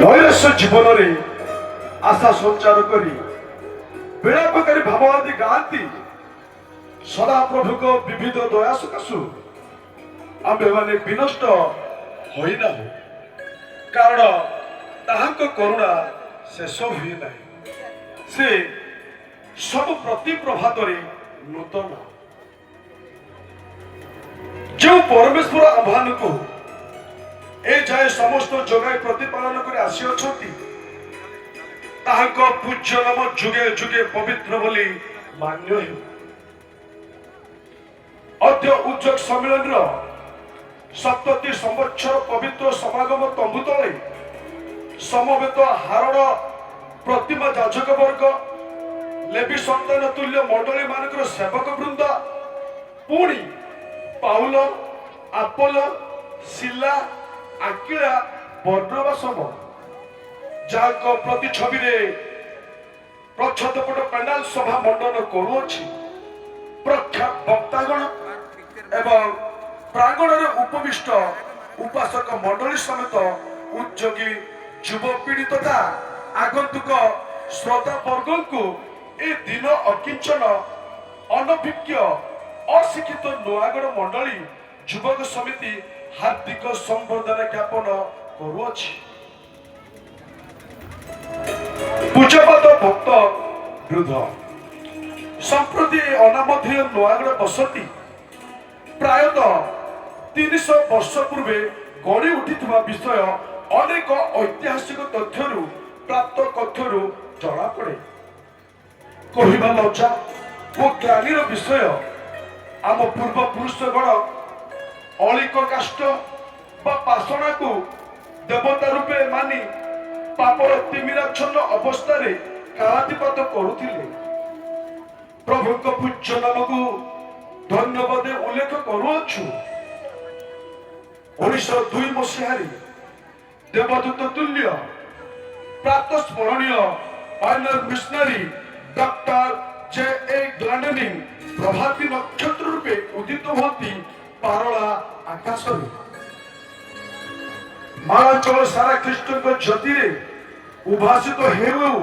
ନୈରାଶ୍ୟ ଜୀବନରେ ଆଶା ସଞ୍ଚାର କରି ବିଳାପକାରୀ ଭାବ ଆଦି ଗାଆନ୍ତି। ସଦାପ୍ରଭୁଙ୍କ ବିବିଧ ଦୟା ସକାଶୁ ଆମ୍ଭେମାନେ ବିନଷ୍ଟ ହୋଇନାହୁଁ, କାରଣ ତାହାଙ୍କ କରୁଣା ଶେଷ ହୁଏ ନାହିଁ। ସେ ସବୁ ପ୍ରତି ପ୍ରଭାତରେ ନୂତନ। ଯେଉଁ ପରମେଶ୍ୱର ଆହ୍ୱାନକୁ ଏ ଯାଏ ସମସ୍ତ ଯୋଗାଇ ପ୍ରତିପାଳନ କରି ଆସିଅଛନ୍ତି, ତାହାଙ୍କ ପୂଜ୍ୟ ନାମ ଯୁଗେ ଯୁଗେ ପବିତ୍ର ବୋଲି ମାନ୍ୟ ହେଉ। ଅଦ୍ୟ ଉଦ୍ଯୋଗ ସମ୍ମିଳନୀର 70 ସମ୍ବତ୍ସର ପବିତ୍ର ସମାଗମ ତମ୍ବୁ ତଳେ ସମବେତ ହାରଣ ପ୍ରତିମା ଯାଜକ ବର୍ଗ, ଲେବି ସନ୍ତାନ ତୁଲ୍ୟ ମଣ୍ଡଳୀ ମାନଙ୍କର ସେବକ ବୃନ୍ଦ, ପୁଣି ପାଉଲ, ଆପୋଲ, ଶିଲା, ଆକିଳା, ବର୍ଣ୍ଣବାସମ, ଯାହାଙ୍କ ପ୍ରତିଛବିରେ ପ୍ରଚ୍ଛଦପଟ ପେଣ୍ଡାଲ ସଭା ମଣ୍ଡନ କରୁଅଛି, ପ୍ରଖ୍ୟାତ ବକ୍ତାଗଣ ଏବଂ ପ୍ରାଙ୍ଗଣରେ ଉପବିଷ୍ଟ ଉପାସକ ମଣ୍ଡଳୀ ସମେତ ଉଦ୍ଯୋଗୀ ଯୁବପିଢ଼ି ତଥା ଆଗନ୍ତୁକ ଶ୍ରୋତା ବର୍ଗଙ୍କୁ ଏ ଦିନ ଅକିଞ୍ଚନ ଅନଭିଜ୍ଞ ଅଶିକ୍ଷିତ ନୂଆଗଡ଼ ମଣ୍ଡଳୀ ଯୁବକ ସମିତି ହାର୍ଦ୍ଦିକ ସମ୍ବର୍ଦ୍ଧନା ଜ୍ଞାପନ କରୁଅଛି। ପୂଜ୍ୟପାଦ ଭକ୍ତ ବୃଦ୍ଧ, ସମ୍ପ୍ରତି ଅନାମଧେୟ ନୂଆଗଡ଼ ବସତି ପ୍ରାୟତଃ 300 ବର୍ଷ ପୂର୍ବେ ଗଢ଼ି ଉଠିଥିବା ବିଷୟ ଅନେକ ଐତିହାସିକ ତଥ୍ୟରୁ ପ୍ରାପ୍ତ କଥ୍ୟରୁ ଜଣାପଡ଼େ। କହିବା ଲଜ୍ଜା ଓ ଗ୍ଲାନିର ବିଷୟ, ଆମ ପୂର୍ବପୁରୁଷଗଣ ଅଳିକ କାଷ୍ଠ ବା ପାଷଣାକୁ ଦେବତା ରୂପେ ମାନି ପାପର ତିମିରାଚ୍ଛନ୍ନ ଅବସ୍ଥାରେ କାଳାତିପାତ କରୁଥିଲେ। ପ୍ରଭୁଙ୍କ ପୂଜ୍ୟ ନାମକୁ ଧନ୍ୟବାଦ ଉଲ୍ଲେଖ କରୁଅଛୁ। 1902 ମସିହାରେ ଦେବଦୂତ ତୁଲ୍ୟ ପ୍ରାତଃସ୍ମରଣୀୟ ପାଇନିୟର ମିଶନାରୀ ଡକ୍ଟର J.A. ଗ୍ଲାଣ୍ଡେନିଂ ପ୍ରଭାତୀ ନକ୍ଷତ୍ର ରୂପେ ଉଦିତ ହୁଅନ୍ତି ପାରଳା ଆକାଶରେ। ମାଳାଞ୍ଚଳ ସାରା ଖ୍ରୀଷ୍ଟଙ୍କ ଜ୍ୟୋତିରେ ଉଭାସିତ ହେଉ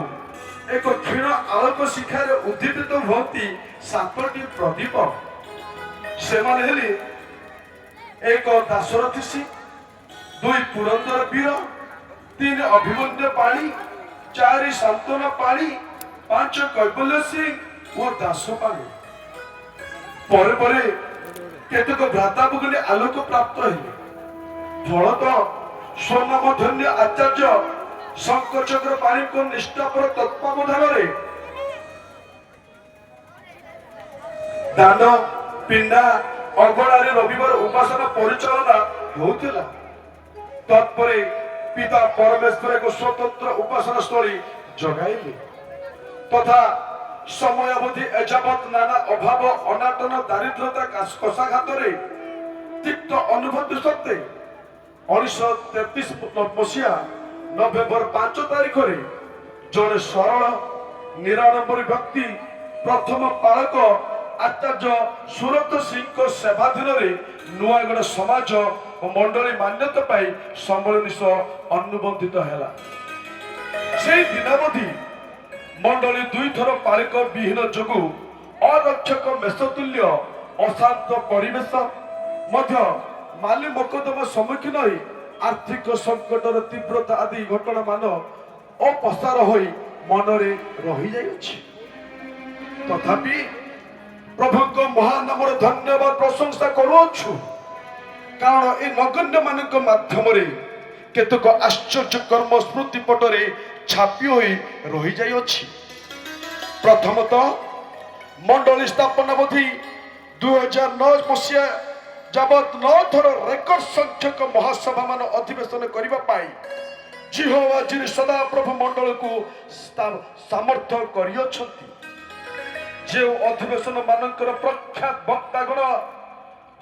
ଏକ କ୍ଷୀଣ ଆଲୋକ ଶିଖାରେ ଉଦ୍ଦୀପିତ ହୁଅନ୍ତି 7ଟି ପ୍ରଦୀପ। ସେମାନେ ହେଲେ 1 ଦାଶରଥୀ ସିଂ, 2 ପୁରନ୍ଦର ବୀର, 3 ଅଭିମନ୍ୟୁ ପାଣି, 4 ଶାନ୍ତନୁ ପାଣି, 5 କୈବଲ୍ୟ ସିଂ ଓ ଦାସ ପାଣି। ପରେ ପରେ କେତେକ ଭ୍ରାତାଭଗିନୀ ଆଲୋକ ପ୍ରାପ୍ତ ହେଲେ। ଫଳତଃ ସ୍ୱନାମଧନ୍ୟ ଆଚାର୍ଯ୍ୟ ଶଙ୍କରଚକ୍ର ପାଣିଙ୍କ ନିଷ୍ଠାପର ତତ୍ତ୍ୱାବଧାନରେ ଦାନ ପିଣ୍ଡା ଅଗଣାରେ ରବିବାର ଉପାସନା ପରିଚାଳନା ହେଉଥିଲା। ତତ୍ପରେ ପିତା ପରମେଶ୍ୱର ଏକ ସ୍ୱତନ୍ତ୍ର ଉପାସନା ସ୍ଥଳୀ ଜଗାଇଲେ ତଥା ସମୟାବଧି ଏଯାବତ୍ ନାନା ଅଭାବ ଅନାଟନ ଦାରିଦ୍ରତା କଷାଘାତରେ ତିକ୍ତ ଅନୁଭୂତି ସତ୍ତ୍ୱେ 1933 ମସିହା ନଭେମ୍ବର 5 ତାରିଖରେ ଜଣେ ସରଳ ନିରାଡମ୍ବର ବ୍ୟକ୍ତି ପ୍ରଥମ ପାଳକ ଆଚାର୍ଯ୍ୟ ସୁରତ ସିଂଙ୍କ ସେବାଧୀନରେ ନୂଆଗଡ଼ ସମାଜ ଓ ମଣ୍ଡଳୀ ମାନ୍ୟତା ପାଇ ସମ୍ମିଳନୀ ସହ ଅନୁବନ୍ଧିତ ହେଲା। ସେହି ଦିନାବଧି ମଣ୍ଡଳୀ 2 ଥର ପାଳିକ ବିହୀନ ଯୋଗୁଁ ଅରକ୍ଷକ ମେଷତୁଲ୍ୟ ଅଶାନ୍ତ ପରିବେଶ ମଧ୍ୟ ମାଲି ମକଦ୍ଦମା ସମ୍ମୁଖୀନ ହୋଇ ଆର୍ଥିକ ସଂକଟର ତୀବ୍ରତା ଆଦି ଘଟଣାମାନ ଅପସାର ହୋଇ ମନରେ ରହିଯାଇଅଛି। ତଥାପି ପ୍ରଭୁଙ୍କ ମହାନାମର ଧନ୍ୟବାଦ ପ୍ରଶଂସା କରୁଅଛୁ, କାରଣ ଏ ନଗଣ୍ୟ ମାନଙ୍କ ମାଧ୍ୟମରେ କେତେକ ଆଶ୍ଚର୍ଯ୍ୟ କର୍ମ ସ୍ମୃତି ପଟରେ ଛାପି ହୋଇ ରହିଯାଇଅଛି। ପ୍ରଥମତଃ ମଣ୍ଡଳୀ ସ୍ଥାପନାବଧି 2009 ମସିହା ଯାବତ୍ 9 ଥର ରେକର୍ଡ ସଂଖ୍ୟକ ମହାସଭା ମାନ ଅଧିବେଶନ କରିବା ପାଇଁ ଜିହୋଭା ଯିଏ ସଦାପ୍ରଭୁ ମଣ୍ଡଳକୁ ସାମର୍ଥ୍ୟ କରିଅଛନ୍ତି। ଯେଉଁ ଅଧିବେଶନ ମାନଙ୍କର ପ୍ରଖ୍ୟାତ ବକ୍ତାଗଣ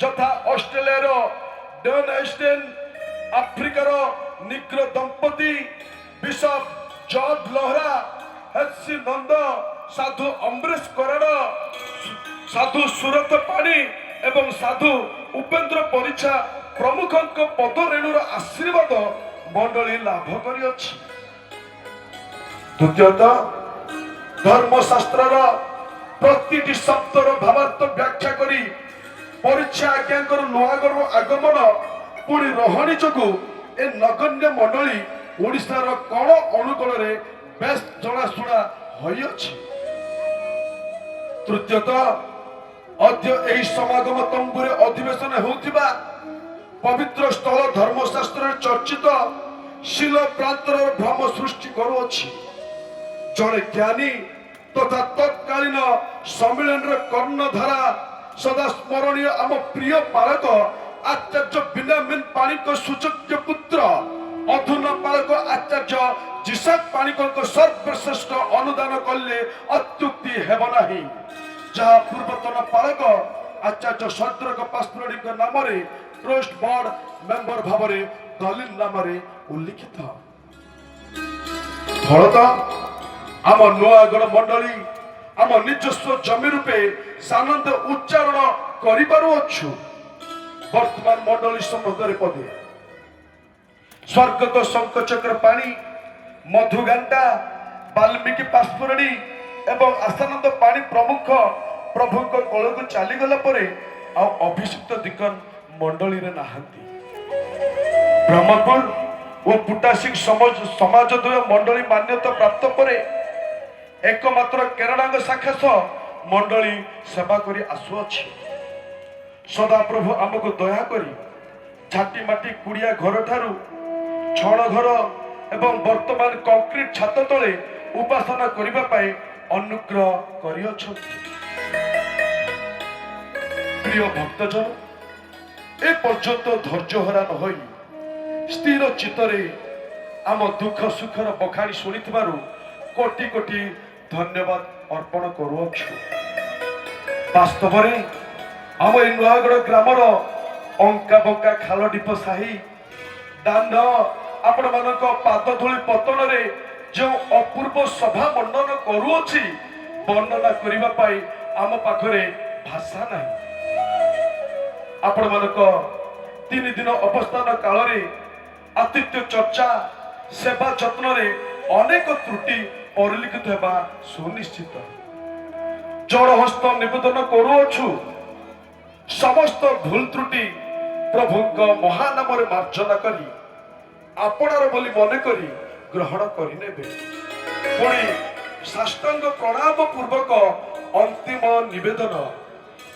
ଯଥା ଅଷ୍ଟ୍ରେଲିଆର ଡନ୍ ଏଷ୍ଟେନ୍, ଆଫ୍ରିକାର ନିଗ୍ର ଦମ୍ପତି bishop George Lohra, HC. Nanda, ସାଧୁ ଅମ୍ବରୀଶ କରାଡ଼, ସାଧୁ ସୁରତ ପାଣି ଏବଂ ସାଧୁ ଉପେନ୍ଦ୍ର ପରିଛା ପ୍ରମୁଖଙ୍କ ପଦରେଣୁର ଆଶୀର୍ବାଦ ମଣ୍ଡଳୀ ଲାଭ କରିଅଛି। ଦ୍ୱିତୀୟତଃ ଧର୍ମଶାସ୍ତ୍ରର ପ୍ରତିଟି ଶବ୍ଦର ଭାବାର୍ଥ ବ୍ୟାଖ୍ୟା କରି ପରୀକ୍ଷା ଆଜ୍ଞାଙ୍କର ନୂଆଗଡ଼ ଆଗମନ ପୁଣି ରହଣୀ ଯୋଗୁଁ ଏ ନଗଣ୍ୟ ମଣ୍ଡଳୀ ଓଡ଼ିଶାର କଣ ଅନୁକୂଳରେ ବେଶ ଜଣାଶୁଣା ହୋଇଅଛି। ତୃତୀୟତଃ ଅଦ୍ୟ ଏହି ସମାଗମ ତମ୍ବୁରେ ଅଧିବେଶନ ହେଉଥିବା ପବିତ୍ର ସ୍ଥଳ ଧର୍ମଶାସ୍ତ୍ରରେ ଚର୍ଚ୍ଚିତ ଶିଳ ପ୍ରାନ୍ତର ଭ୍ରମ ସୃଷ୍ଟି କରୁଅଛି। ଜଣେ ଜ୍ଞାନୀ ତଥା ତତ୍କାଳୀନ ସମ୍ମିଳନୀର କର୍ଣ୍ଣଧାରା ସଦା ସ୍ମରଣୀୟ ଆମ ପ୍ରିୟ ପାଳକ ଆଚାର୍ଯ୍ୟ ବିନ୍ୟାମିନ ପାଣିଙ୍କ ସୁଯୋଗ୍ୟ ପୁତ୍ର ଅଧୁନା ପାଳକ ଆଚାର୍ଯ୍ୟ ଜିସାକ ପାଣିକଙ୍କ ସର୍ବଶ୍ରେଷ୍ଠ ଅନୁଦାନ କଲେ ଅତ୍ୟୁକ୍ତି ହେବ ନାହିଁ, ଯାହା ପୂର୍ବତନ ପାଳକ ଆଚାର୍ଯ୍ୟ ସଦ୍ରକ ପାସ୍ତ୍ରଣୀଙ୍କ ନାମରେ ଟ୍ରଷ୍ଟ ବୋର୍ଡ ମେମ୍ବର ଭାବରେ ଦଲିଲ ନାମରେ ଉଲ୍ଲିଖିତ। ଫଳତଃ ଆମ ନୂଆଗଡ଼ ମଣ୍ଡଳୀ ଆମ ନିଜସ୍ୱ ଜମି ରୂପେ ସାନନ୍ଦ ଉଚ୍ଚାରଣ କରିପାରୁଅଛୁ। ବର୍ତ୍ତମାନ ମଣ୍ଡଳୀ ସମ୍ବନ୍ଧରେ ପଦେ ସ୍ୱର୍ଗତ ଶଙ୍ଖଚକ୍ର ପାଣି, ମଧୁଗାଣ୍ଟା, ବାଲ୍ମୀକି ପାସ୍ପୁରଣୀ ଏବଂ ଆଶାନନ୍ଦ ପାଣି ପ୍ରମୁଖ ପ୍ରଭୁଙ୍କ କୋଳକୁ ଚାଲିଗଲା ପରେ ଆଉ ଅଭିଷିକ୍ତ ଦିଗନ ମଣ୍ଡଳୀରେ ନାହାନ୍ତି। ବ୍ରହ୍ମପୁର ଓ ପୁଟାସିଂ ସମାଜୋଦୟ ମଣ୍ଡଳୀ ମାନ୍ୟତା ପ୍ରାପ୍ତ ପରେ একমাত্র কেরাণাঙ্গ শাখা সহ মন্ডলী সেবা করে আসুଅଛି। সদাপ্রভু আমাকে দয়া করি ঝাটি মাটি কুড়িয়া ঘর ঠারু ছণ ঘর এবং বর্তমান কংক্রিট ছাত তলে উপাসনা করিবা পাই অনুগ্রহ করিଅଛନ୍ତି। প্রিয় ভক্তজন, এ পর্যন্ত ধৈর্যহরা নহই স্থির চিত্তরে আম দুঃখ সুখর বখাণী শুনিଥିବାରୁ কোটি কোটি ধন্যবাদ অর্পণ করুଅଛୁ। বাস্তবরে ଆମ এই ନୂଆଗଡ଼ ଗ୍ରାମର ଅଙ୍କା ବଙ୍କା ଖାଲ ଢିପ ସାହି ଦାଣ୍ଡ ଆପଣମାନଙ୍କ ପାଦ ଧୂଳି ପତନରେ ଯେଉଁ ଅପୂର୍ବ ସଭା ମଣ୍ଡନ କରୁଅଛି, ବର୍ଣ୍ଣନା କରିବା ପାଇଁ ଆମ ପାଖରେ ଭାଷା ନାହିଁ। ଆପଣମାନଙ୍କ 3 ଦିନ ଅବସ୍ଥାନ କାଳରେ ଆତିଥ୍ୟ ଚର୍ଚ୍ଚା ସେବା ଯତ୍ନରେ ଅନେକ ତ୍ରୁଟି ପରିଲିଖିତ ହେବା ସୁନିଶ୍ଚିତ। ଜଳହସ୍ତ ନିବେଦନ କରୁଅଛୁ, ସମସ୍ତ ଭୁଲ ତ୍ରୁଟି ପ୍ରଭୁଙ୍କ ମହାନାମରେ ମାର୍ଜନା କରି ଆପଣାର ବୋଲି ମନେ କରି ଗ୍ରହଣ କରିନେବେ। ପୁଣି ସାଷ୍ଟାଙ୍ଗ ପ୍ରଣାମ ପୂର୍ବକ ଅନ୍ତିମ ନିବେଦନ,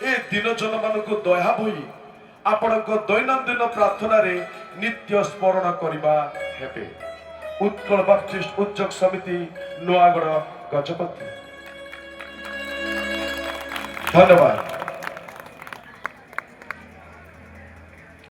ଏ ଦିନଜନମାନଙ୍କୁ ଦୟା ହୋଇ ଆପଣଙ୍କ ଦୈନନ୍ଦିନ ପ୍ରାର୍ଥନାରେ ନିତ୍ୟ ସ୍ମରଣ କରିବା ହେବେ। ଉତ୍କଳ ବାପ୍ଟିଷ୍ଟ ଉଦ୍ଯୋଗ ସମିତି ନୂଆଗଡ଼ ଗଜପତି। ଧନ୍ୟବାଦ।